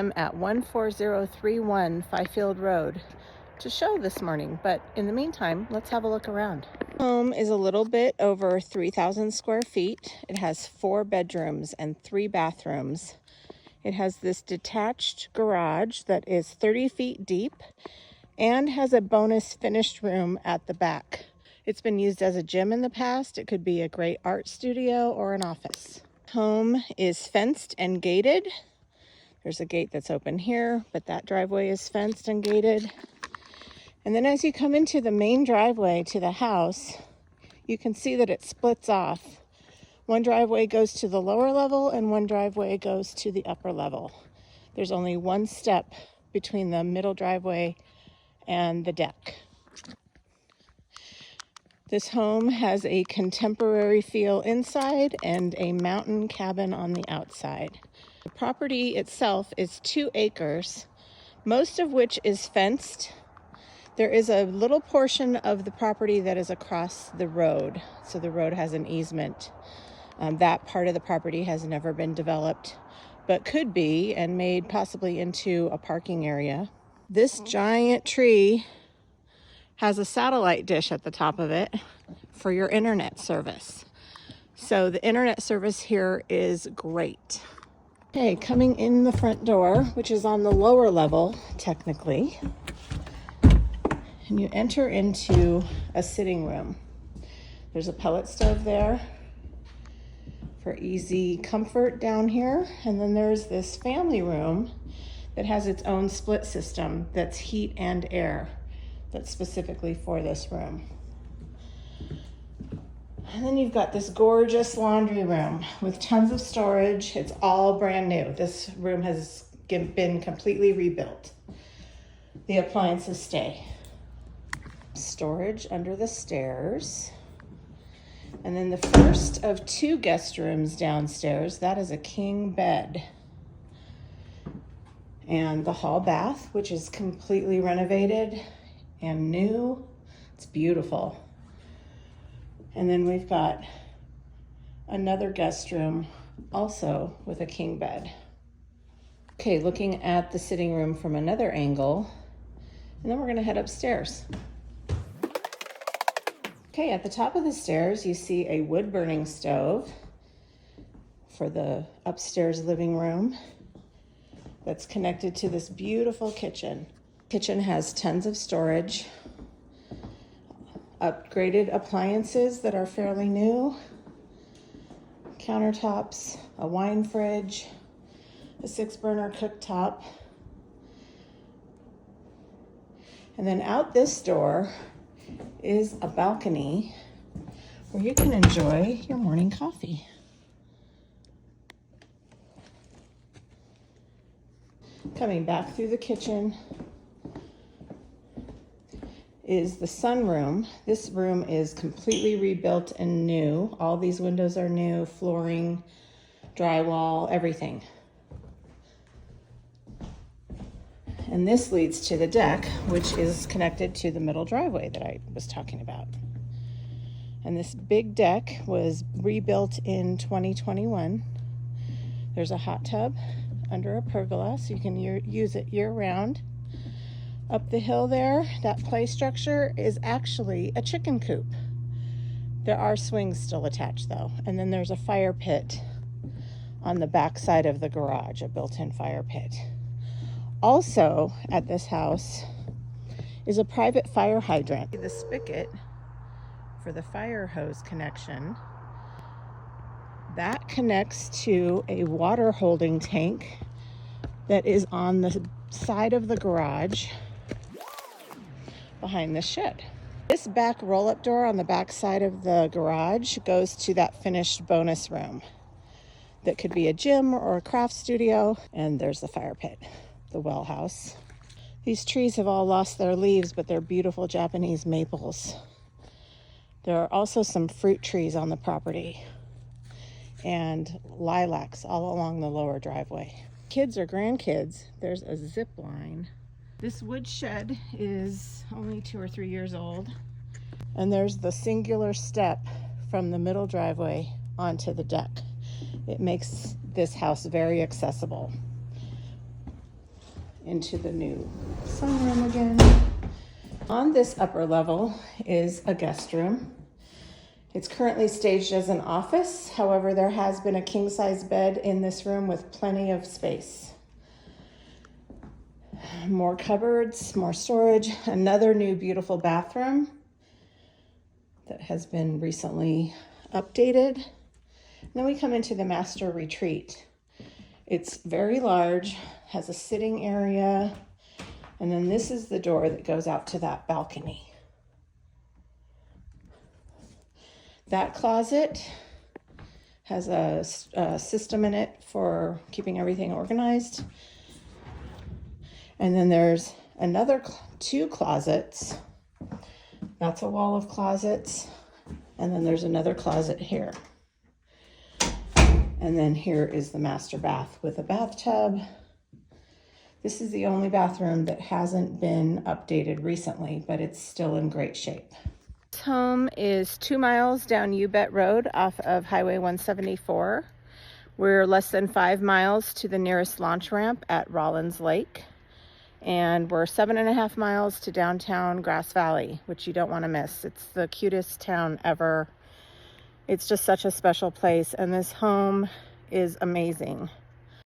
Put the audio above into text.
I'm at 14031 Fifield Road to show this morning, but in the meantime, let's have a look around. Home is a little bit over 3,000 square feet. It has 4 bedrooms and 3 bathrooms. It has this detached garage that is 30 feet deep and has a bonus finished room at the back. It's been used as a gym in the past. It could be a great art studio or an office. Home is fenced and gated. There's a gate that's open here, but that driveway is fenced and gated. And then as you come into the main driveway to the house, you can see that it splits off. One driveway goes to the lower level and one driveway goes to the upper level. There's only one step between the middle driveway and the deck. This home has a contemporary feel inside and a mountain cabin on the outside. The property itself is 2 acres, most of which is fenced. There is a little portion of the property that is across the road, so the road has an easement. That part of the property has never been developed, but could be and made possibly into a parking area. This giant tree has a satellite dish at the top of it for your internet service. So the internet service here is great. Okay, coming in the front door, which is on the lower level, technically, and you enter into a sitting room. There's a pellet stove there for easy comfort down here. And then there's this family room that has its own split system that's heat and air, that's specifically for this room. And then you've got this gorgeous laundry room with tons of storage. It's all brand new. This room has been completely rebuilt. The appliances stay. Storage under the stairs. And then the first of 2 guest rooms downstairs, that is a king bed. And the hall bath, which is completely renovated and new. It's beautiful. And then we've got another guest room also with a king bed. Okay, looking at the sitting room from another angle, and then we're gonna head upstairs. Okay, at the top of the stairs, you see a wood burning stove for the upstairs living room that's connected to this beautiful kitchen. Kitchen has tons of storage, upgraded appliances that are fairly new, countertops, a wine fridge, a 6-burner cooktop. And then out this door is a balcony where you can enjoy your morning coffee. Coming back through the kitchen is the sunroom. This room is completely rebuilt and new. All these windows are new, flooring, drywall, everything. And this leads to the deck, which is connected to the middle driveway that I was talking about. And this big deck was rebuilt in 2021. There's a hot tub under a pergola, so you can use it year-round. Up the hill there, that play structure is actually a chicken coop. There are swings still attached though. And then there's a fire pit on the back side of the garage, a built-in fire pit. Also at this house is a private fire hydrant. The spigot for the fire hose connection, that connects to a water holding tank that is on the side of the garage behind the shed. This back roll-up door on the back side of the garage goes to that finished bonus room that could be a gym or a craft studio. And there's the fire pit, the well house. These trees have all lost their leaves, but they're beautiful Japanese maples. There are also some fruit trees on the property and lilacs all along the lower driveway. Kids or grandkids, there's a zip line. This wood shed is only 2 or 3 years old. And there's the singular step from the middle driveway onto the deck. It makes this house very accessible. into the new sunroom again. On this upper level is a guest room. It's currently staged as an office. However, there has been a king-size bed in this room with plenty of space. More cupboards, more storage, another new beautiful bathroom that has been recently updated. And then we come into the master retreat. It's very large, has a sitting area, and then this is the door that goes out to that balcony. That closet has a system in it for keeping everything organized. And then there's another two closets. That's a wall of closets. And then there's another closet here. And then here is the master bath with a bathtub. This is the only bathroom that hasn't been updated recently, but it's still in great shape. This home is 2 miles down Ubet Road off of Highway 174. We're less than 5 miles to the nearest launch ramp at Rollins Lake. And we're 7.5 miles to downtown Grass Valley, which you don't want to miss. It's the cutest town ever. It's just such a special place, and this home is amazing.